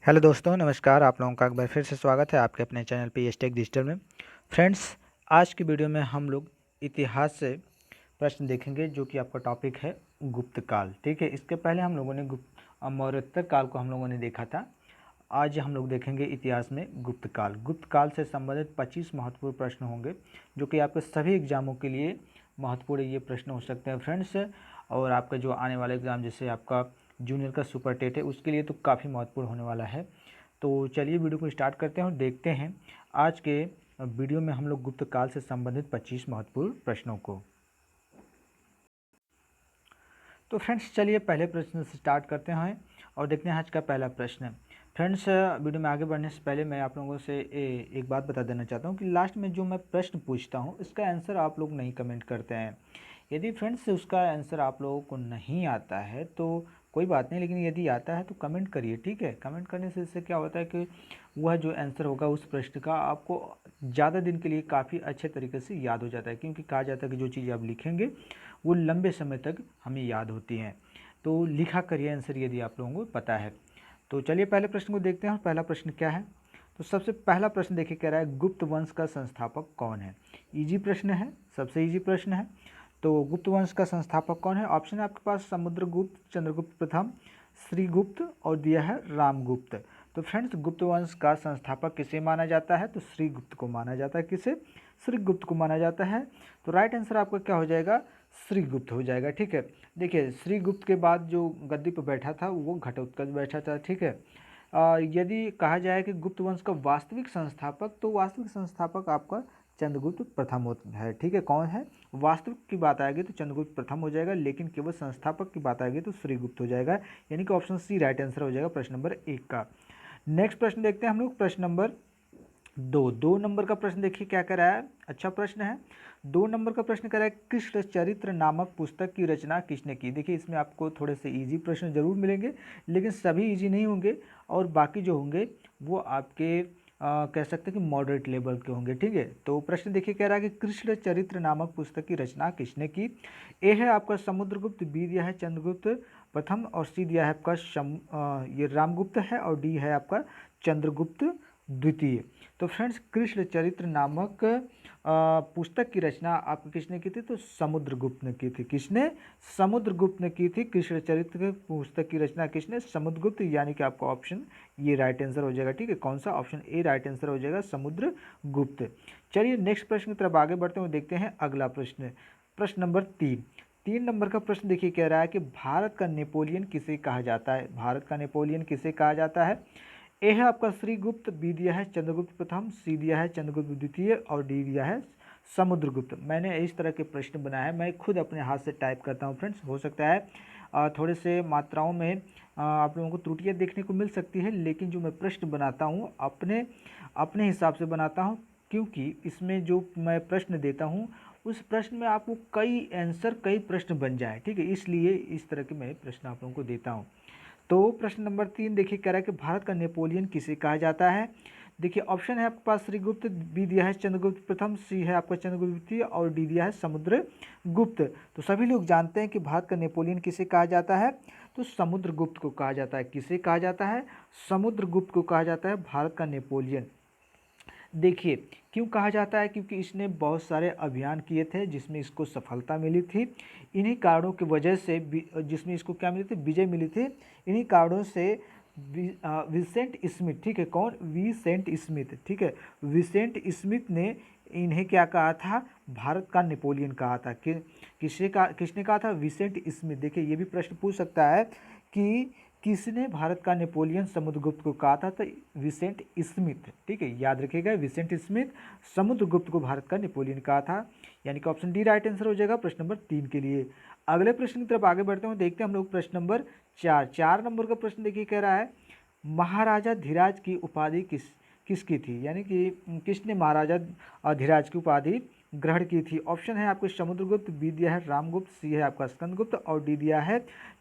Hello दोस्तों, नमस्कार। आप लोगों का एक बार फिर से स्वागत है आपके अपने चैनल पे एस टेक डिजिटल में। फ्रेंड्स, आज की वीडियो में हम लोग इतिहास से प्रश्न देखेंगे जो कि आपका टॉपिक है गुप्त काल। ठीक है, इसके पहले हम लोगों ने मौर्योत्तर काल को हम लोगों ने देखा था। आज हम लोग देखेंगे इतिहास में गुप्त काल। गुप्त काल से संबंधित 25 महत्वपूर्ण प्रश्न होंगे जो कि आपके सभी एग्जामों के लिए महत्वपूर्ण ये प्रश्न हो सकते हैं फ्रेंड्स। और आपका जो आने वाला एग्ज़ाम जैसे आपका जूनियर का सुपर टेट है उसके लिए तो काफ़ी महत्वपूर्ण होने वाला है। तो चलिए वीडियो को स्टार्ट करते हैं और देखते हैं आज के वीडियो में हम लोग गुप्त काल से संबंधित 25 महत्वपूर्ण प्रश्नों को। तो फ्रेंड्स, चलिए पहले प्रश्न से स्टार्ट करते हैं और देखते हैं आज का पहला प्रश्न। फ्रेंड्स, वीडियो में आगे बढ़ने से पहले मैं आप लोगों से एक बात बता देना चाहता हूं कि लास्ट में जो मैं प्रश्न पूछता हूं इसका आंसर आप लोग नहीं कमेंट करते हैं। यदि फ्रेंड्स उसका आंसर आप लोगों को नहीं आता है तो कोई बात नहीं, लेकिन यदि आता है तो कमेंट करिए। ठीक है, कमेंट करने से इससे क्या होता है कि वह जो आंसर होगा उस प्रश्न का आपको ज़्यादा दिन के लिए काफ़ी अच्छे तरीके से याद हो जाता है, क्योंकि कहा जाता है कि जो चीज़ आप लिखेंगे वो लंबे समय तक हमें याद होती हैं। तो लिखा करिए आंसर यदि आप लोगों को पता है। तो चलिए पहले प्रश्न को देखते हैं। और पहला प्रश्न क्या है, तो सबसे पहला प्रश्न देखिए, कह रहा है गुप्त वंश का संस्थापक कौन है। इजी प्रश्न है, सबसे इजी प्रश्न है। तो गुप्त वंश का संस्थापक कौन है? ऑप्शन है आपके पास समुद्रगुप्त, चंद्रगुप्त प्रथम, श्रीगुप्त और दिया है रामगुप्त। तो फ्रेंड्स, गुप्त वंश का संस्थापक किसे माना जाता है? तो श्रीगुप्त को माना जाता है। किसे? श्रीगुप्त को माना जाता है। तो राइट आंसर आपका क्या हो जाएगा? श्रीगुप्त हो जाएगा। ठीक है, देखिए श्रीगुप्त के बाद जो गद्दी पर बैठा था वो घटोत्कच बैठा था। ठीक है, यदि कहा जाए कि गुप्त वंश का वास्तविक संस्थापक, तो वास्तविक संस्थापक आपका चंद्रगुप्त प्रथम होता है। ठीक है, कौन है? वास्तविक की बात आएगी तो चंद्रगुप्त प्रथम हो जाएगा, लेकिन केवल संस्थापक की बात आएगी तो श्रीगुप्त हो जाएगा। यानी कि ऑप्शन सी राइट आंसर हो जाएगा प्रश्न नंबर 1 का। नेक्स्ट प्रश्न देखते हैं हम लोग, प्रश्न नंबर 2 नंबर का प्रश्न देखिए क्या कह रहा है। अच्छा प्रश्न है। 2 नंबर का प्रश्न कह रहा है कृष्ण चरित्र नामक पुस्तक की रचना किसने की। देखिए इसमें आपको थोड़े से इजी प्रश्न जरूर मिलेंगे, लेकिन सभी इजी नहीं होंगे और बाकी जो होंगे वो आपके कह सकते हैं कि मॉडरेट लेवल के होंगे। ठीक है, तो प्रश्न देखिए कह रहा है कि कृष्ण चरित्र नामक पुस्तक की रचना किसने की। ए है आपका समुद्रगुप्त, बी दिया है चंद्रगुप्त प्रथम और सी दिया है आपका ये रामगुप्त है और डी है आपका चंद्रगुप्त द्वितीय। तो फ्रेंड्स, कृष्ण चरित्र नामक पुस्तक की रचना आपको किसने की थी? तो समुद्रगुप्त ने की थी। किसने? समुद्रगुप्त ने की थी। कृष्ण चरित्र पुस्तक की रचना किसने? समुद्रगुप्त। यानी कि आपका ऑप्शन ये राइट आंसर हो जाएगा। ठीक है, कौन सा? ऑप्शन ए राइट आंसर हो जाएगा, समुद्रगुप्त। चलिए नेक्स्ट प्रश्न की तरफ आगे बढ़ते हुए देखते हैं अगला प्रश्न। प्रश्न नंबर 3 नंबर का प्रश्न देखिए कह रहा है कि भारत का नेपोलियन किसे कहा जाता है। भारत का नेपोलियन किसे कहा जाता है? ए है आपका श्रीगुप्त, बी दिया है चंद्रगुप्त प्रथम, सी दिया है चंद्रगुप्त द्वितीय और डी दिया है समुद्रगुप्त। मैंने इस तरह के प्रश्न बनाए हैं, मैं खुद अपने हाथ से टाइप करता हूं फ्रेंड्स। हो सकता है थोड़े से मात्राओं में आप लोगों को त्रुटियां देखने को मिल सकती है, लेकिन जो मैं प्रश्न बनाता हूं अपने अपने हिसाब से बनाता हूं, क्योंकि इसमें जो मैं प्रश्न देता हूं उस प्रश्न में आपको कई आंसर, कई प्रश्न बन जाए। ठीक है, इसलिए इस तरह के मैं प्रश्न आप लोगों को देता हूं। तो प्रश्न नंबर 3 देखिए कह रहा है कि भारत का नेपोलियन किसे कहा जाता है। देखिए ऑप्शन है आपके पास श्रीगुप्त, बी दिया है चंद्रगुप्त प्रथम, सी है आपका चंद्रगुप्त द्वितीय और डी दिया है समुद्रगुप्त। तो सभी लोग जानते हैं कि भारत का नेपोलियन किसे कहा जाता है? तो समुद्रगुप्त को कहा जाता है। किसे कहा जाता है? समुद्रगुप्त को कहा जाता है भारत का नेपोलियन। देखिए क्यों कहा जाता है? क्योंकि इसने बहुत सारे अभियान किए थे जिसमें इसको सफलता मिली थी। इन्हीं कारणों की वजह से जिसमें इसको क्या मिली थी? विजय मिली थी। इन्हीं कारणों से विसेंट स्मिथ, ठीक है, कौन? Vincent Smith. ठीक है, विसेंट स्मिथ ने इन्हें क्या कहा था? भारत का नेपोलियन कहा था। किसने कहा था? Vincent Smith. देखिए ये भी प्रश्न पूछ सकता है कि किसने भारत का नेपोलियन समुद्रगुप्त को कहा था? तो विसेंट स्मिथ। ठीक है, याद रखिएगा, विसेंट स्मिथ समुद्रगुप्त को भारत का नेपोलियन कहा था। यानी कि ऑप्शन डी राइट आंसर हो जाएगा प्रश्न नंबर 3 के लिए। अगले प्रश्न की तरफ आगे बढ़ते हैं, देखते हैं हम लोग प्रश्न नंबर 4 नंबर का प्रश्न देखिए कह रहा है महाराजा धीराज की उपाधि किसकी थी। यानी कि किसने महाराजा धीराज की उपाधि ग्रहण की थी। ऑप्शन है आपके समुद्रगुप्त, बी दिया है रामगुप्त, सी है आपका स्कंदगुप्त और डी दिया है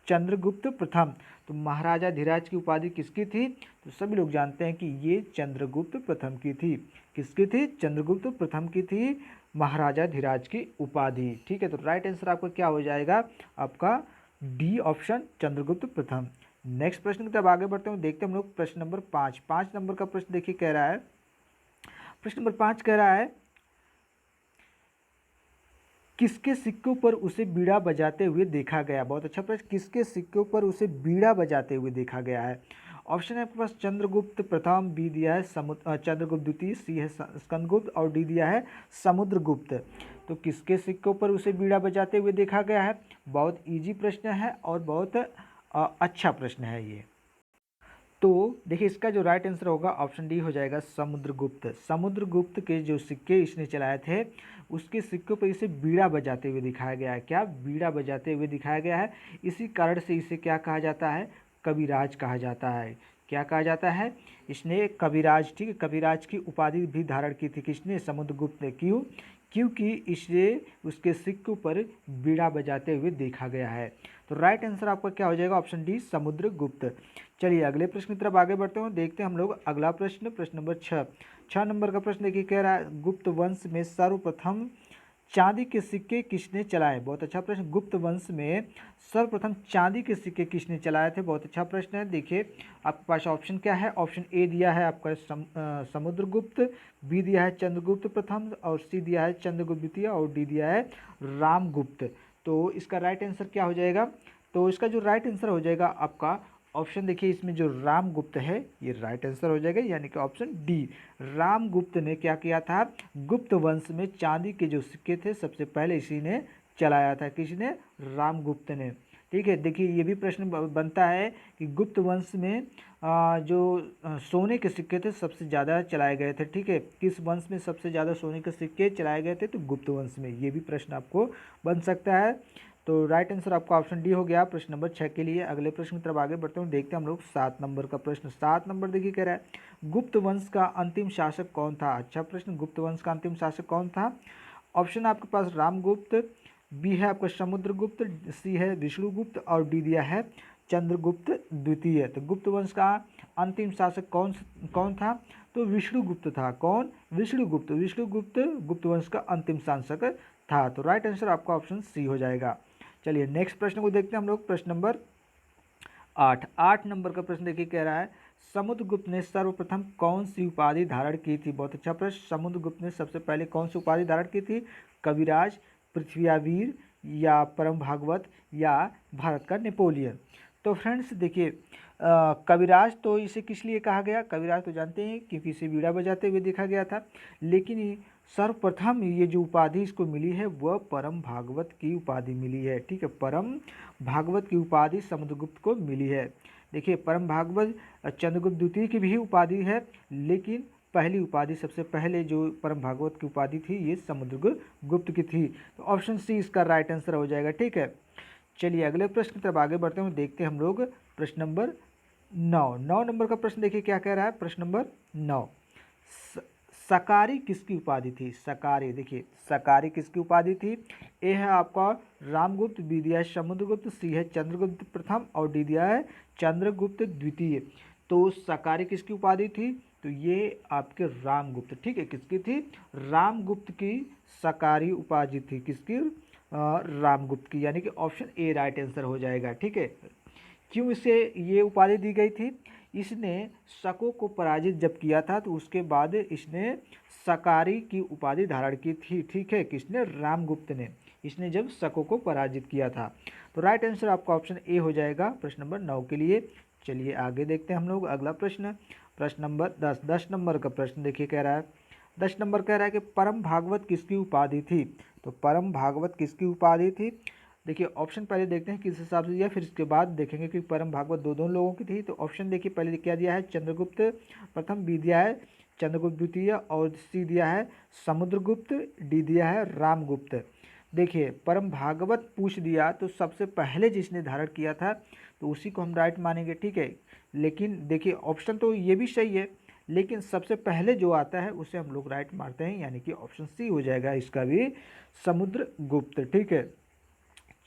चंद्रगुप्त प्रथम। तो महाराजा धीराज की उपाधि किसकी थी? तो सभी लोग जानते हैं कि ये चंद्रगुप्त प्रथम की थी। किसकी थी? चंद्रगुप्त प्रथम की थी महाराजा धीराज की उपाधि। ठीक है, तो राइट आंसर आपका क्या हो जाएगा? आपका डी ऑप्शन चंद्रगुप्त प्रथम। नेक्स्ट प्रश्न की तरफ आगे बढ़ते हैं, देखते हैं हम लोग प्रश्न नंबर 5। 5 नंबर का प्रश्न देखिए कह रहा है, प्रश्न नंबर 5 कह रहा है किसके सिक्कों पर उसे बीड़ा बजाते हुए देखा गया। बहुत अच्छा प्रश्न, किसके सिक्कों पर उसे बीड़ा बजाते हुए देखा गया है। ऑप्शन है आपके पास चंद्रगुप्त प्रथम, बी दिया है चंद्रगुप्त द्वितीय, सी है स्कंदगुप्त और डी दिया है समुद्रगुप्त। तो किसके सिक्कों पर उसे बीड़ा बजाते हुए देखा गया है। बहुत इजी प्रश्न है और बहुत अच्छा प्रश्न है ये। तो देखिए इसका जो राइट आंसर होगा ऑप्शन डी हो जाएगा समुद्रगुप्त। समुद्रगुप्त के जो सिक्के इसने चलाए थे उसके सिक्कों पर इसे बीड़ा बजाते हुए दिखाया गया है। क्या बीड़ा बजाते हुए दिखाया गया है। इसी कारण से इसे क्या कहा जाता है, कविराज कहा जाता है। क्या कहा जाता है, इसने कविराज, ठीक है, कविराज की उपाधि भी धारण की थी किसने, समुद्रगुप्त ने। क्यों, क्योंकि इसे उसके सिक्कों पर बीड़ा बजाते हुए देखा गया है। तो राइट आंसर आपका क्या हो जाएगा, ऑप्शन डी समुद्रगुप्त। चलिए अगले प्रश्न की तरफ आगे बढ़ते हैं, देखते हैं हम लोग अगला प्रश्न, प्रश्न नंबर 6। 6 नंबर का प्रश्न देखिए कह रहा है गुप्त वंश में सर्वप्रथम चांदी के सिक्के किसने चलाए। बहुत अच्छा प्रश्न, गुप्त वंश में सर्वप्रथम चांदी के सिक्के किसने चलाए थे। बहुत अच्छा प्रश्न है। देखिए आपके पास ऑप्शन क्या है, ऑप्शन ए दिया है आपका समुद्रगुप्त, बी दिया है चंद्रगुप्त प्रथम और सी दिया है चंद्रगुप्त द्वितीय और डी दिया है रामगुप्त। तो इसका राइट आंसर क्या हो जाएगा, तो इसका जो राइट आंसर हो जाएगा आपका ऑप्शन देखिए इसमें जो रामगुप्त है ये राइट आंसर हो जाएगा, यानी कि ऑप्शन डी। रामगुप्त ने क्या किया था, गुप्त वंश में चांदी के जो सिक्के थे सबसे पहले इसी ने चलाया था। किसने, रामगुप्त ने। ठीक है, देखिए ये भी प्रश्न बनता है कि गुप्त वंश में सोने के सिक्के थे सबसे ज़्यादा चलाए गए थे। ठीक है, किस वंश में सबसे ज़्यादा सोने के सिक्के चलाए गए थे, तो गुप्त वंश में। ये भी प्रश्न आपको बन सकता है। तो राइट आंसर आपका ऑप्शन डी हो गया प्रश्न नंबर 6 के लिए। अगले प्रश्न की तरफ आगे बढ़ते हैं, देखते हैं हम लोग 7 नंबर का प्रश्न। 7 नंबर देखिए कह रहा है गुप्त वंश का अंतिम शासक कौन था। अच्छा प्रश्न, गुप्त वंश का अंतिम शासक कौन था। ऑप्शन आपके पास रामगुप्त, बी है आपका समुद्रगुप्त, सी है विष्णुगुप्त और डी दिया है चंद्रगुप्त द्वितीय। तो गुप्त वंश का अंतिम शासक कौन कौन था, तो विष्णुगुप्त था। कौन, विष्णुगुप्त। विष्णुगुप्त गुप्त वंश का अंतिम शासक था। तो राइट आंसर आपका ऑप्शन सी हो जाएगा। चलिए नेक्स्ट प्रश्न को देखते हैं हम लोग, प्रश्न नंबर 8। 8 नंबर का प्रश्न देखिए कह रहा है समुद्रगुप्त ने सर्वप्रथम कौन सी उपाधि धारण की थी। बहुत अच्छा प्रश्न, समुद्रगुप्त ने सबसे पहले कौन सी उपाधि धारण की थी, कविराज, पृथ्वीवीर या परम भागवत या भारत का नेपोलियन। तो फ्रेंड्स देखिए कविराज तो इसे किस लिए कहा गया, कविराज तो जानते हैं क्योंकि इसे बीड़ा बजाते हुए देखा गया था। लेकिन सर्वप्रथम ये जो उपाधि इसको मिली है वह परम भागवत की उपाधि मिली है। ठीक है, परम भागवत की उपाधि समुद्रगुप्त को मिली है। देखिए परम भागवत चंद्रगुप्त द्वितीय की भी उपाधि है, लेकिन पहली उपाधि सबसे पहले जो परम भागवत की उपाधि थी ये समुद्रगुप्त की थी। तो ऑप्शन सी इसका राइट आंसर हो जाएगा। ठीक है, चलिए अगले प्रश्न की तरफ आगे बढ़ते हैं, देखते हैं हम लोग प्रश्न नंबर 9। 9 नंबर का प्रश्न देखिए क्या कह रहा है, प्रश्न नंबर 9। सकारी किसकी उपाधि थी। सकारी, देखिए सकारी किसकी उपाधि थी। ए है आपका रामगुप्त, बी दिया है समुद्रगुप्त, सी है चंद्रगुप्त प्रथम और डी दिया है चंद्रगुप्त द्वितीय। तो सकारी किसकी उपाधि थी, तो ये आपके रामगुप्त। ठीक है, किसकी थी, रामगुप्त की सकारी उपाधि थी। किसकी, रामगुप्त की, यानी कि ऑप्शन ए राइट आंसर हो जाएगा। ठीक है, क्यों इसे ये उपाधि दी गई थी, इसने शकों को पराजित जब किया था तो उसके बाद इसने सकारी की उपाधि धारण की थी। ठीक है, किसने, रामगुप्त ने, इसने जब शकों को पराजित किया था। तो राइट आंसर आपका ऑप्शन ए हो जाएगा प्रश्न नंबर 9 के लिए। चलिए आगे देखते हैं हम लोग अगला प्रश्न, प्रश्न नंबर 10। 10 नंबर का प्रश्न देखिए कह रहा है 10 नंबर कह रहा है कि परम भागवत किसकी उपाधि थी। तो परम भागवत किसकी उपाधि थी, देखिए ऑप्शन पहले देखते हैं किस हिसाब से दिया, फिर इसके बाद देखेंगे कि परम भागवत दो लोगों की थी। तो ऑप्शन देखिए पहले क्या दिया है, चंद्रगुप्त प्रथम, बी दिया है चंद्रगुप्त द्वितीय और सी दिया है समुद्रगुप्त, डी दिया है रामगुप्त। देखिए परम भागवत पूछ दिया तो सबसे पहले जिसने धारण किया था तो उसी को हम राइट मानेंगे। ठीक है, लेकिन देखिए ऑप्शन तो ये भी सही है, लेकिन सबसे पहले जो आता है उसे हम लोग राइट मारते हैं, यानी कि ऑप्शन सी हो जाएगा इसका भी, समुद्रगुप्त। ठीक है,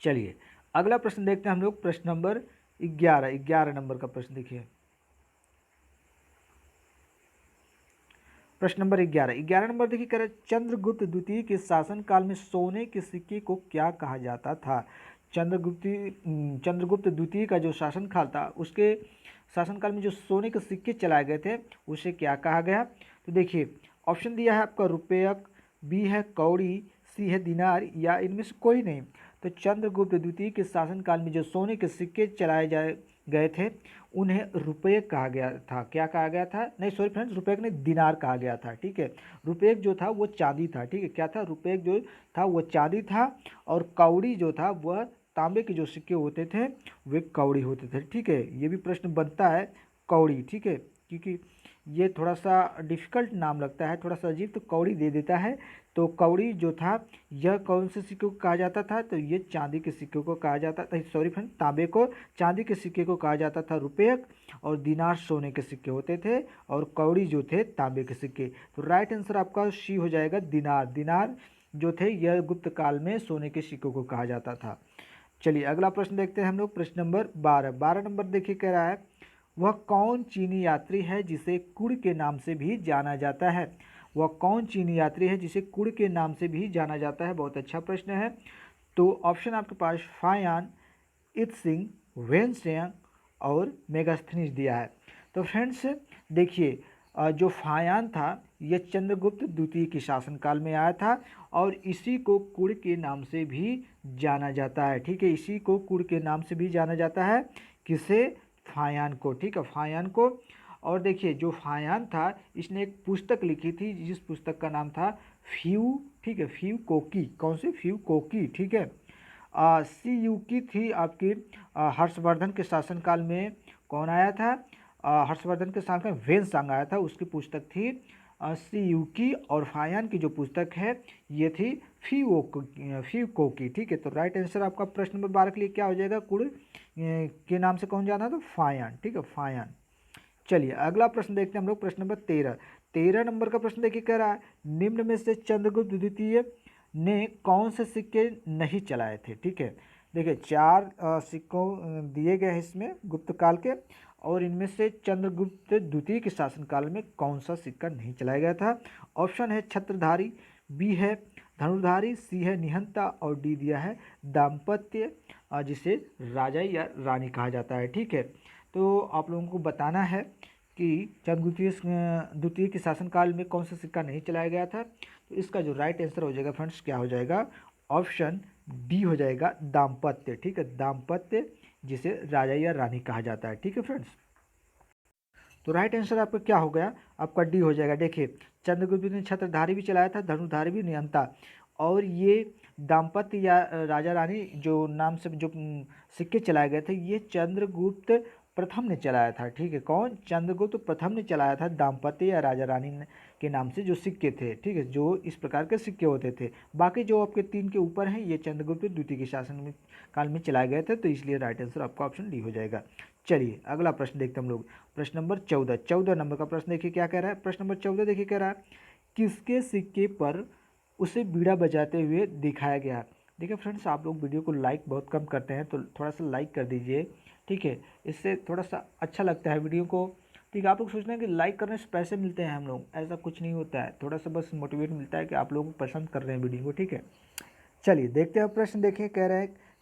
चलिए अगला प्रश्न देखते हैं हम लोग, प्रश्न नंबर 11। 11 नंबर का प्रश्न देखिए, प्रश्न नंबर 11। 11 नंबर देखिए कह रहे चंद्रगुप्त द्वितीय के शासन काल में सोने के सिक्के को क्या कहा जाता था। चंद्रगुप्त द्वितीय का जो शासनकाल था, उसके शासनकाल में जो सोने के सिक्के चलाए गए थे उसे क्या कहा गया? तो देखिए ऑप्शन दिया है आपका रुपयक, बी है कौड़ी, सी है दिनार, या इनमें से कोई नहीं। तो चंद्रगुप्त द्वितीय के शासनकाल में जो सोने के सिक्के चलाए गए थे उन्हें रुपये कहा गया था। क्या कहा गया था? नहीं सॉरी फ्रेंड्स, रुपये नहीं, दिनार कहा गया था। ठीक है, रुपये जो था वो चांदी था। ठीक है, क्या था? रुपये जो था वो चांदी था, और कौड़ी जो था वह तांबे के जो सिक्के होते थे वे कौड़ी होते थे। ठीक है, ये भी प्रश्न बनता है कौड़ी। ठीक है, क्योंकि ये थोड़ा सा डिफिकल्ट नाम लगता है, थोड़ा सा अजीब, तो कौड़ी दे देता है। तो कौड़ी जो था यह कौन से सिक्के को कहा जाता था? तो ये चांदी के सिक्के को कहा जाता था। सॉरी फ्रेंड, तांबे को, चांदी के सिक्के को कहा जाता था रुपये, और दिनार सोने के सिक्के होते थे, और कौड़ी जो थे तांबे के सिक्के। तो राइट आंसर आपका सी हो जाएगा, दिनार। दिनार जो थे यह गुप्त काल में सोने के सिक्कों को कहा जाता था। चलिए अगला प्रश्न देखते हैं हम लोग, प्रश्न नंबर 12। 12 नंबर देखिए, कह रहा है वह कौन चीनी यात्री है जिसे कुड़ के नाम से भी जाना जाता है? वह कौन चीनी यात्री है जिसे कुड़ के नाम से भी जाना जाता है? बहुत अच्छा प्रश्न है। तो ऑप्शन आपके पास फायान, इत्सिंग, वेनसेंग और मेगास्थनीज दिया है। तो फ्रेंड्स देखिए, जो फायान था यह चंद्रगुप्त द्वितीय के शासनकाल में आया था, और इसी को कुड़ के नाम से भी जाना जाता है। ठीक है, इसी को कुड़ के नाम से भी जाना जाता है। किसे? फायान को। ठीक है, फायान को। और देखिए जो फायान था इसने एक पुस्तक लिखी थी, जिस पुस्तक का नाम था फ्यू। ठीक है, फ्यू कोकी। कौन सी? फ्यू कोकी। ठीक है, सी यू की थी आपकी हर्षवर्धन के शासनकाल में। कौन आया था? हर्षवर्धन के शासनकाल में वेनसांग आया था, उसकी पुस्तक थी सी यू की। और फायान की जो पुस्तक है ये थी फ्यूको की। ठीक है, तो राइट आंसर आपका प्रश्न नंबर 12 के लिए क्या हो जाएगा? कुड़ के नाम से कौन जाना था? फायान। ठीक है, फायान। चलिए अगला प्रश्न देखते हैं हम लोग, प्रश्न नंबर 13। 13 नंबर का प्रश्न देखिए, कह रहा है निम्न में से चंद्रगुप्त द्वितीय ने कौन से सिक्के नहीं चलाए थे? ठीक है, देखिए 4 सिक्कों दिए गए हैं इसमें गुप्त काल के, और इनमें से चंद्रगुप्त द्वितीय के शासनकाल में कौन सा सिक्का नहीं चलाया गया था? ऑप्शन है छत्रधारी, बी है धनुर्धारी, सी है निहंता, और डी दिया है दाम्पत्य, जिसे राजा या रानी कहा जाता है। ठीक है, तो आप लोगों को बताना है कि चंद्रगुप्त द्वितीय के शासनकाल में कौन सा सिक्का नहीं चलाया गया था। तो इसका जो राइट आंसर हो जाएगा फ्रेंड्स, क्या हो जाएगा? ऑप्शन डी हो जाएगा, दाम्पत्य। ठीक है, दाम्पत्य, जिसे राजा या रानी कहा जाता है। ठीक है फ्रेंड्स, तो राइट आंसर आपका क्या हो गया? आपका डी हो जाएगा। देखिए चंद्रगुप्त ने छत्रधारी भी चलाया था, धनुर्धारी भी, नियंता, और ये दाम्पत्य या राजा रानी जो नाम से जो सिक्के चलाए गए थे ये चंद्रगुप्त प्रथम ने चलाया था। ठीक है, कौन? चंद्रगुप्त प्रथम ने चलाया था दाम्पत्य या राजा रानी के नाम से जो सिक्के थे। ठीक है, जो इस प्रकार के सिक्के होते थे। बाकी जो आपके 3 के ऊपर हैं ये चंद्रगुप्त द्वितीय के शासन काल में चलाए गए थे, तो इसलिए राइट आंसर आपका ऑप्शन डी हो जाएगा। चलिए अगला प्रश्न देखते हैं हम लोग, प्रश्न नंबर 14। 14 नंबर का प्रश्न देखिए क्या कह रहा है। प्रश्न नंबर 14 देखिए कह रहा है किसके सिक्के पर उसे बीड़ा बजाते हुए दिखाया गया? देखिए फ्रेंड्स, आप लोग वीडियो को लाइक बहुत कम करते हैं, तो थोड़ा सा लाइक कर दीजिए। ठीक है, इससे थोड़ा सा अच्छा लगता है वीडियो को। ठीक है, आप लोग सोच रहे हैं कि लाइक करने से पैसे मिलते हैं हम लोग, ऐसा कुछ नहीं होता है, थोड़ा सा बस मोटिवेट मिलता है कि आप लोग पसंद कर रहे हैं वीडियो को। ठीक है, चलिए देखते हैं प्रश्न। देखिए कह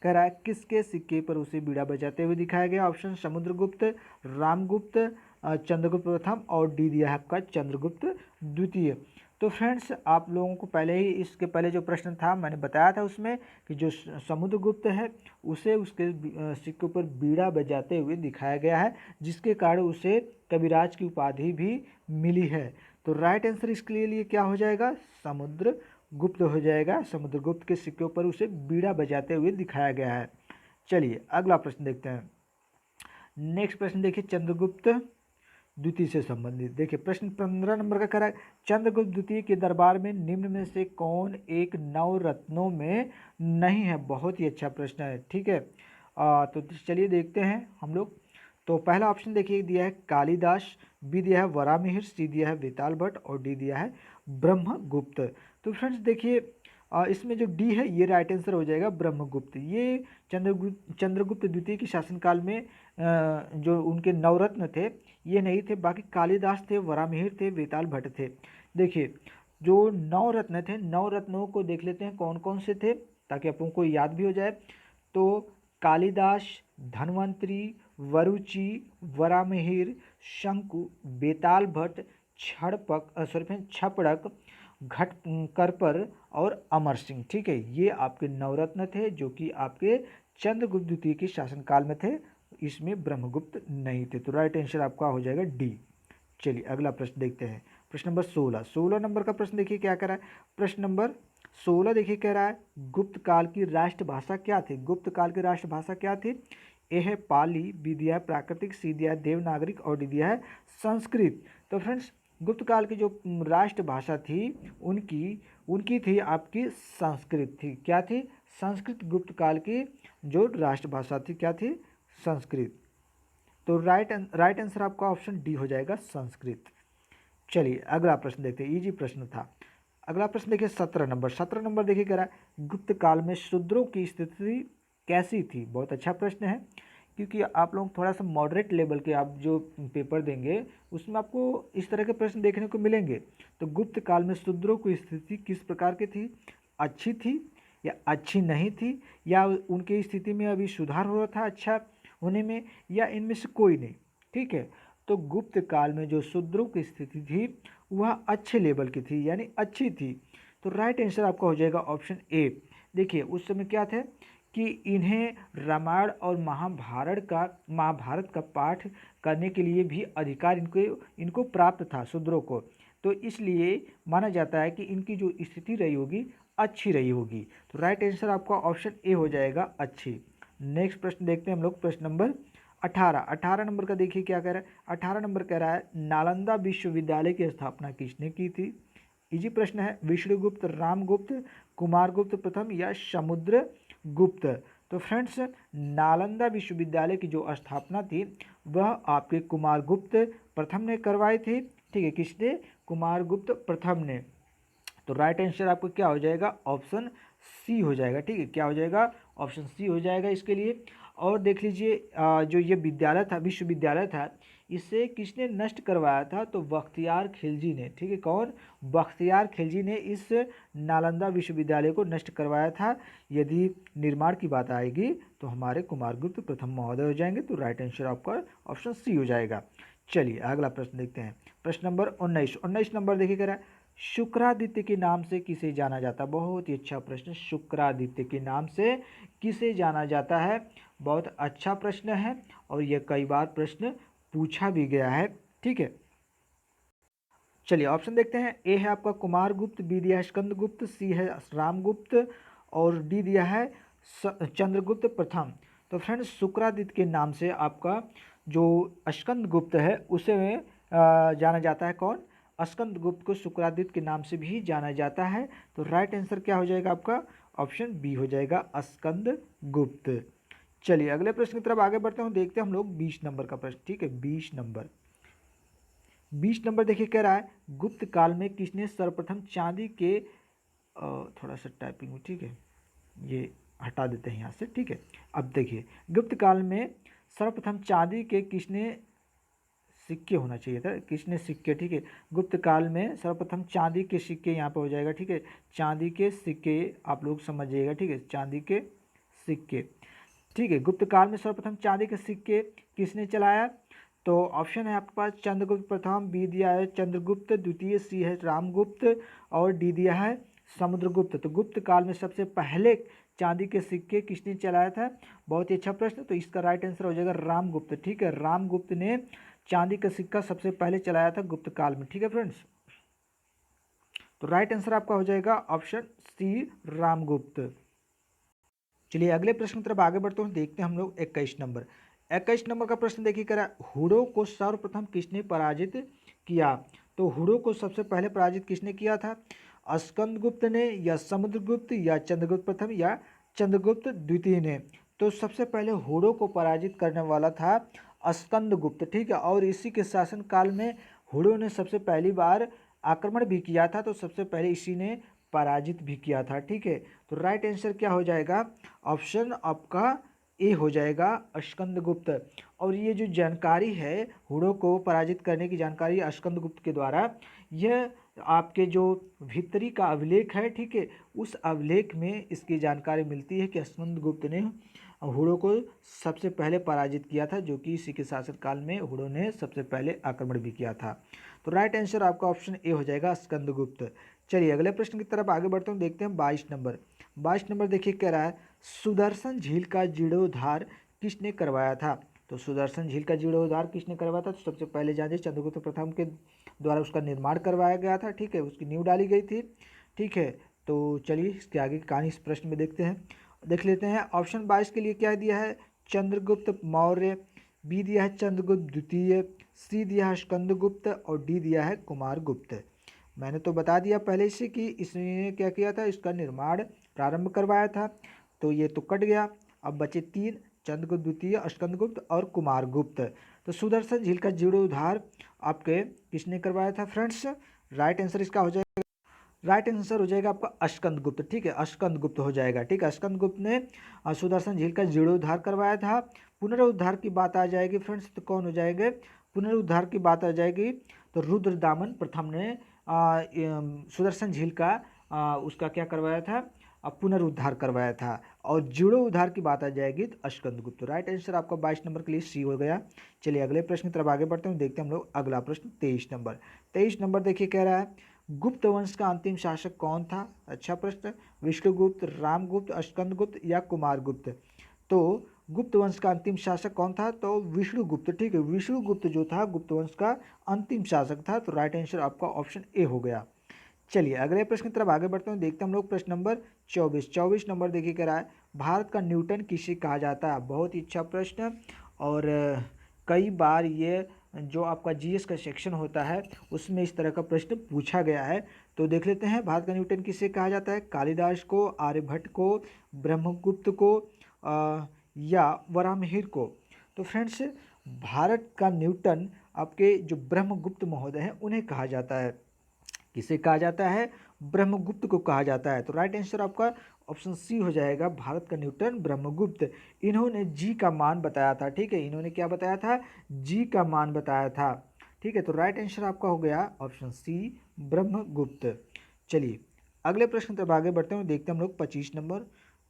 रहा है किसके सिक्के पर उसे बीड़ा बजाते हुए दिखाया गया? ऑप्शन समुद्रगुप्त, रामगुप्त, चंद्रगुप्त प्रथम, और डी दिया है आपका चंद्रगुप्त द्वितीय। तो फ्रेंड्स आप लोगों को पहले ही इसके पहले जो प्रश्न था मैंने बताया था उसमें कि जो समुद्रगुप्त है उसे उसके सिक्कों पर बीड़ा बजाते हुए दिखाया गया है, जिसके कारण उसे कविराज की उपाधि भी मिली है। तो राइट आंसर इसके लिए क्या हो जाएगा? समुद्रगुप्त हो जाएगा। समुद्रगुप्त के सिक्कों पर उसे बीड़ा बजाते हुए दिखाया गया है। चलिए अगला प्रश्न देखते हैं। नेक्स्ट प्रश्न देखिए चंद्रगुप्त द्वितीय से संबंधित। देखिए प्रश्न 15 नंबर का कह रहा है चंद्रगुप्त द्वितीय के दरबार में निम्न में से कौन एक नवरत्नों में नहीं है? बहुत ही अच्छा प्रश्न है। ठीक है, तो चलिए देखते हैं हम लोग। तो पहला ऑप्शन देखिए दिया है कालिदास, बी दिया है वरामिहिर, सी दिया है वेताल भट्ट, और डी दिया है ब्रह्मगुप्त। तो फ्रेंड्स देखिए इसमें जो डी है ये राइट आंसर हो जाएगा ब्रह्मगुप्त। ये चंद्रगुप्त द्वितीय के शासनकाल में जो उनके नवरत्न थे ये नहीं थे, बाकी कालिदास थे, वरामिहिर थे, वेताल भट्ट थे। देखिए जो नवरत्न थे, नवरत्नों को देख लेते हैं कौन कौन से थे ताकि आप लोगों को याद भी हो जाए। तो कालिदास, धन्वंतरी, वरुचि, वरामिहिर, शंकु, बेताल भट्ट, छपड़क, घटकरपर और अमर सिंह। ठीक है, ये आपके नवरत्न थे जो कि आपके चंद्रगुप्त द्वितीय के शासनकाल में थे। इसमें ब्रह्मगुप्त नहीं थे। तो राइट आंसर आपका हो जाएगा डी। चलिए अगला प्रश्न देखते हैं। प्रश्न नंबर 16 नंबर का प्रश्न देखिए क्या कह रहा है। प्रश्न नंबर 16 देखिए कह रहा है गुप्त काल की राष्ट्रभाषा क्या थी। गुप्त काल की राष्ट्रभाषा क्या थी। ए है पाली, बी दिया है प्राकृतिक, सी दिया है देवनागरिक और डी दिया है संस्कृत। तो फ्रेंड्स गुप्त काल की जो राष्ट्रभाषा थी उनकी थी आपकी संस्कृत थी। क्या थी। संस्कृत। गुप्त काल की जो राष्ट्रभाषा थी क्या थी। संस्कृत। तो राइट आंसर आपका ऑप्शन डी हो जाएगा संस्कृत। चलिए अगला प्रश्न देखते हैं। इजी प्रश्न था। अगला प्रश्न देखिए 17 नंबर देखिए कह रहा है गुप्त काल में शूद्रों की स्थिति कैसी थी। बहुत अच्छा प्रश्न है, क्योंकि आप लोग थोड़ा सा मॉडरेट लेवल के आप जो पेपर देंगे उसमें आपको इस तरह के प्रश्न देखने को मिलेंगे। तो गुप्त काल में शूद्रों की स्थिति किस प्रकार की थी। अच्छी थी या अच्छी नहीं थी, या उनकी स्थिति में अभी सुधार हो रहा था अच्छा होने में, या इनमें से कोई नहीं। ठीक है, तो गुप्त काल में जो शूद्रों की स्थिति थी वह अच्छे लेवल की थी, यानी अच्छी थी। तो राइट आंसर आपका हो जाएगा ऑप्शन ए। देखिए उस समय क्या थे कि इन्हें रामायण और महाभारत का पाठ करने के लिए भी अधिकार इनको प्राप्त था शूद्रों को। तो इसलिए माना जाता है कि इनकी जो स्थिति रही होगी अच्छी रही होगी। तो राइट आंसर आपका ऑप्शन ए हो जाएगा अच्छी। नेक्स्ट प्रश्न देखते हैं हम लोग। प्रश्न नंबर 18 नंबर का देखिए क्या कह रहा है। 18 नंबर कह रहा है नालंदा विश्वविद्यालय की स्थापना किसने की थी। इजी प्रश्न है। विष्णुगुप्त, रामगुप्त, कुमारगुप्त प्रथम या समुद्रगुप्त। तो फ्रेंड्स नालंदा विश्वविद्यालय की जो स्थापना थी वह आपके कुमारगुप्त प्रथम ने करवाई थी। ठीक है, किसने। कुमारगुप्त प्रथम ने। तो राइट आंसर आपको क्या हो जाएगा ऑप्शन सी हो जाएगा। ठीक है, क्या हो जाएगा ऑप्शन सी हो जाएगा इसके लिए। और देख लीजिए जो ये विद्यालय था विश्वविद्यालय था इसे किसने नष्ट करवाया था। तो बख्तियार खिलजी ने। ठीक है, कौन। बख्तियार खिलजी ने इस नालंदा विश्वविद्यालय को नष्ट करवाया था। यदि निर्माण की बात आएगी तो हमारे कुमारगुप्त प्रथम महोदय हो जाएंगे। तो राइट आंसर आपका ऑप्शन सी हो जाएगा। चलिए अगला प्रश्न देखते हैं। प्रश्न नंबर 19 नंबर देखिए कह रहा है शुक्रादित्य के नाम से किसे जाना जाता है। बहुत ही अच्छा प्रश्न। शुक्रादित्य के नाम से किसे जाना जाता है। बहुत अच्छा प्रश्न है और यह कई बार प्रश्न पूछा भी गया है। ठीक है, चलिए ऑप्शन देखते हैं। ए है आपका कुमारगुप्त, बी दिया है स्कंदगुप्त, सी है रामगुप्त और डी दिया है चंद्रगुप्त प्रथम। तो फ्रेंड्स शुक्रादित्य के नाम से आपका जो स्कंदगुप्त है उसे जाना जाता है। कौन। स्कंदगुप्त को शुक्रादित्य के नाम से भी जाना जाता है। तो राइट आंसर क्या हो जाएगा आपका ऑप्शन बी हो जाएगा स्कंदगुप्त। चलिए अगले प्रश्न की तरफ आगे बढ़ते हैं। देखते हैं हम लोग 20 नंबर का प्रश्न। ठीक है, 20 नंबर देखिए कह रहा है गुप्त काल में किसने सर्वप्रथम चांदी के थोड़ा सा टाइपिंग में। ठीक है, ये हटा देते हैं यहाँ से। ठीक है, अब देखिए गुप्त काल में सर्वप्रथम चांदी के किसने सिक्के होना चाहिए था। किसने सिक्के। ठीक है, गुप्त काल में सर्वप्रथम चांदी के सिक्के यहाँ पे हो जाएगा। ठीक है, चांदी के सिक्के आप लोग समझिएगा। ठीक है, चांदी के सिक्के। ठीक है, गुप्त काल में सर्वप्रथम चांदी के सिक्के किसने चलाया। तो ऑप्शन है आपके पास चंद्रगुप्त प्रथम, बी दिया है चंद्रगुप्त द्वितीय, सी है रामगुप्त और डी दिया है समुद्रगुप्त। तो गुप्त काल में सबसे पहले चांदी के सिक्के किसने चलाया था। बहुत ही अच्छा प्रश्न। तो इसका राइट आंसर हो जाएगा रामगुप्त। ठीक है, रामगुप्त ने चांदी का सिक्का सबसे पहले चलाया था गुप्त काल में। ठीक है फ्रेंड्स, तो राइट आंसर आपका हो जाएगा ऑप्शन सी रामगुप्त। चलिए अगले प्रश्न की तरफ आगे बढ़ते हैं। देखते हैं हम लोग 21 नंबर का प्रश्न देखिए कह रहा है हुडो को सर्वप्रथम किसने पराजित किया। तो हुडो को सबसे पहले पराजित किसने किया था। स्कंदगुप्त ने या समुद्रगुप्त या चंद्रगुप्त प्रथम या चंद्रगुप्त द्वितीय ने। तो सबसे पहले हुडो को पराजित करने वाला था स्कंदगुप्त। ठीक है, और इसी के शासन काल में हुडो ने सबसे पहली बार आक्रमण भी किया था। तो सबसे पहले इसी ने पराजित भी किया था। ठीक है, तो राइट आंसर क्या हो जाएगा ऑप्शन आपका ए हो जाएगा स्कंदगुप्त। और ये जो जानकारी है हुडो को पराजित करने की जानकारी स्कंदगुप्त के द्वारा, यह आपके जो भित्री का अभिलेख है। ठीक है, उस अभिलेख में इसकी जानकारी मिलती है कि स्कंदगुप्त ने हुड़ों को सबसे पहले पराजित किया था, जो कि इसी के शासनकाल में हुड़ों ने सबसे पहले आक्रमण भी किया था। तो राइट आंसर आपका ऑप्शन ए हो जाएगा, स्कंदगुप्त। चलिए अगले प्रश्न की तरफ आगे बढ़ते हैं, देखते हैं 22 नंबर। 22 नंबर देखिए कह रहा है, सुदर्शन झील का जीर्णोद्धार किसने करवाया था। तो सुदर्शन झील का जीर्णोद्धार किसने करवाया था, तो सबसे पहले जानिए चंद्रगुप्त प्रथम के द्वारा उसका निर्माण करवाया गया था, ठीक है, उसकी नींव डाली गई थी, ठीक है। तो चलिए इसके आगे की कहानी इस प्रश्न में देखते हैं, देख लेते हैं। ऑप्शन 22 के लिए क्या दिया है, चंद्रगुप्त मौर्य, बी दिया है चंद्रगुप्त द्वितीय, सी दिया है स्कंदगुप्त और डी दिया है कुमारगुप्त। मैंने तो बता दिया पहले से कि इसने क्या किया था, इसका निर्माण प्रारंभ करवाया था, तो ये तो कट गया। अब बचे तीन, चंद्रगुप्त द्वितीय, स्कंदगुप्त और कुमारगुप्त। तो सुदर्शन झील का जीर्णोद्धार आपके किसने करवाया था फ्रेंड्स, राइट आंसर इसका हो जाएगा, राइट आंसर हो जाएगा आपका स्कंदगुप्त, ठीक है, स्कंदगुप्त हो जाएगा, ठीक है। स्कंदगुप्त ने सुदर्शन झील का जीर्णोद्धार करवाया था। पुनरुद्धार की बात आ जाएगी फ्रेंड्स, तो कौन हो जाएंगे, पुनरुद्धार की बात आ जाएगी तो रुद्रदामन प्रथम ने सुदर्शन झील का उसका क्या करवाया था, पुनरुद्धार करवाया था। और जीर्णोद्धार की बात आ जाएगी तो स्कंदगुप्त। राइट आंसर आपका 22 नंबर के लिए सी हो गया। चलिए अगले प्रश्न की तरफ आगे बढ़ते हैं, देखते हैं हम लोग अगला प्रश्न 23 नंबर। 23 नंबर देखिए कह रहा है, गुप्त वंश का अंतिम शासक कौन था। अच्छा प्रश्न, विष्णुगुप्त, रामगुप्त, स्कंदगुप्त या कुमारगुप्त। तो गुप्त वंश का अंतिम शासक कौन था, तो विष्णुगुप्त, ठीक है, विष्णुगुप्त जो था गुप्त वंश का अंतिम शासक था। तो राइट आंसर आपका ऑप्शन ए हो गया। चलिए अगले प्रश्न की तरफ आगे बढ़ते हैं, देखते हैं हम लोग प्रश्न नंबर 24। 24 नंबर देखिए कह रहा है, भारत का न्यूटन किसे कहा जाता है। बहुत ही अच्छा प्रश्न, और कई बार ये जो आपका जीएस का सेक्शन होता है उसमें इस तरह का प्रश्न पूछा गया है। तो देख लेते हैं, भारत का न्यूटन किसे कहा जाता है, कालिदास को, आर्यभट्ट को, ब्रह्मगुप्त को या वराहमिहिर को। तो फ्रेंड्स भारत का न्यूटन आपके जो ब्रह्मगुप्त महोदय हैं उन्हें कहा जाता है। किसे कहा जाता है, ब्रह्मगुप्त को कहा जाता है। तो राइट आंसर आपका ऑप्शन सी हो जाएगा, भारत का न्यूटन ब्रह्मगुप्त। इन्होंने जी का मान बताया था, ठीक है, इन्होंने क्या बताया था, जी का मान बताया था, ठीक है। तो राइट आंसर आपका हो गया ऑप्शन सी, ब्रह्मगुप्त। चलिए अगले प्रश्न तब आगे बढ़ते हैं, देखते हैं हम लोग 25 नंबर।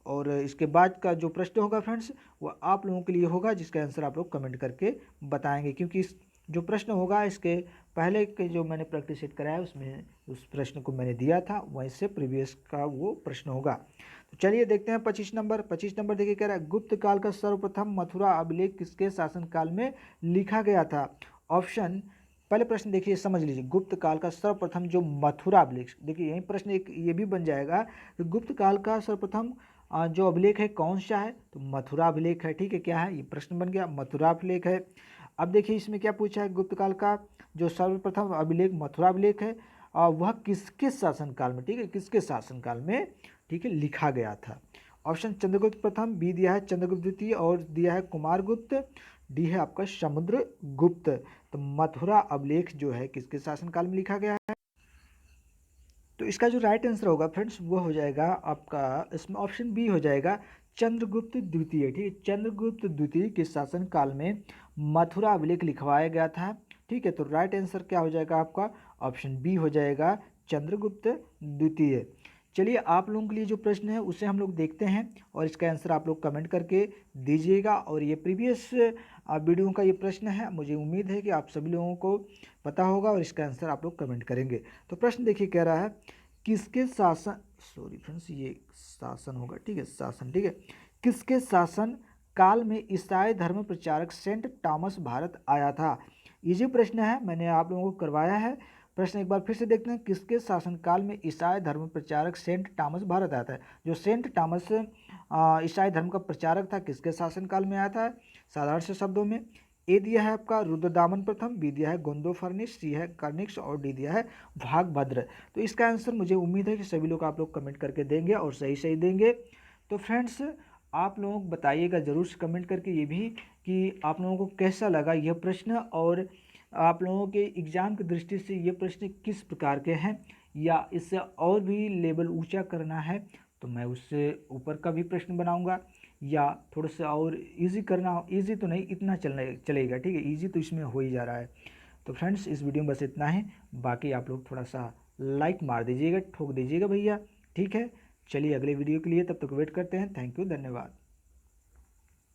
और इसके बाद का जो प्रश्न होगा फ्रेंड्स वो आप लोगों के लिए होगा, जिसका आंसर आप लोग कमेंट करके बताएंगे, क्योंकि इस जो प्रश्न होगा इसके पहले के जो मैंने प्रैक्टिस सेट कराया उसमें उस प्रश्न को मैंने दिया था, वहीं से प्रीवियस का वो प्रश्न होगा। तो चलिए देखते हैं 25 नंबर। 25 नंबर देखिए कह रहा है, गुप्त काल का सर्वप्रथम मथुरा अभिलेख किसके शासनकाल में लिखा गया था। ऑप्शन, पहले प्रश्न देखिए समझ लीजिए, गुप्त काल का सर्वप्रथम जो मथुरा अभिलेख, देखिए यही प्रश्न एक ये भी बन जाएगा कि गुप्त काल का सर्वप्रथम जो अभिलेख है कौन सा है, तो मथुरा अभिलेख है, ठीक है। क्या है, ये प्रश्न बन गया, मथुरा अभिलेख है। अब देखिए इसमें क्या पूछा है, गुप्त काल का जो सर्वप्रथम अभिलेख मथुरा अभिलेख है वह किसके शासनकाल में, ठीक है, किसके शासनकाल में, ठीक है, लिखा गया था। ऑप्शन चंद्रगुप्त प्रथम, बी दिया है चंद्रगुप्त द्वितीय और दिया है कुमारगुप्त, डी है आपका समुद्रगुप्त। तो मथुरा अभिलेख जो है किसके शासनकाल में लिखा गया है, तो इसका जो राइट आंसर होगा फ्रेंड्स वो हो जाएगा आपका, इसमें ऑप्शन बी हो जाएगा, चंद्रगुप्त द्वितीय, ठीक है, चंद्रगुप्त द्वितीय के शासनकाल में मथुरा अभिलेख लिखवाया गया था, ठीक है। तो राइट आंसर क्या हो जाएगा आपका, ऑप्शन बी हो जाएगा, चंद्रगुप्त द्वितीय। चलिए आप लोगों के लिए जो प्रश्न है उसे हम लोग देखते हैं और इसका आंसर आप लोग कमेंट करके दीजिएगा। और ये प्रीवियस वीडियो का ये प्रश्न है, मुझे उम्मीद है कि आप सभी लोगों को पता होगा और इसका आंसर आप लोग कमेंट करेंगे। तो प्रश्न देखिए कह रहा है, किसके शासन, सॉरी फ्रेंड्स ये शासन होगा, ठीक है, शासन, ठीक है, किसके शासन काल में ईसाई धर्म प्रचारक सेंट टॉमस भारत आया था। ये जो प्रश्न है मैंने आप लोगों को करवाया है, प्रश्न एक बार फिर से देखते हैं, किसके शासनकाल में ईसाई धर्म प्रचारक सेंट टॉमस भारत आया था। जो सेंट टॉमस ईसाई धर्म का प्रचारक था किसके शासनकाल में आया था, साधारण से शब्दों में। ए दिया है आपका रुद्रदामन प्रथम, बी दिया है गोंदोफर्निस, सी है कर्निक्स और डी दिया है भागभद्र। तो इसका आंसर मुझे उम्मीद है कि सभी लोग आप लोग कमेंट करके देंगे और सही सही देंगे। तो फ्रेंड्स आप लोग बताइएगा ज़रूर से कमेंट करके ये भी कि आप लोगों को कैसा लगा यह प्रश्न, और आप लोगों के एग्ज़ाम की दृष्टि से ये प्रश्न किस प्रकार के हैं, या इससे और भी लेवल ऊंचा करना है तो मैं उससे ऊपर का भी प्रश्न बनाऊंगा, या थोड़ा सा और इजी करना हो, इजी तो नहीं इतना चलेगा, ठीक है, इजी तो इसमें हो ही जा रहा है। तो फ्रेंड्स इस वीडियो में बस इतना ही, बाकी आप लोग थोड़ा सा लाइक मार दीजिएगा, ठोक दीजिएगा भैया, ठीक है। चलिए अगले वीडियो के लिए तब तक वेट करते हैं, थैंक यू, धन्यवाद।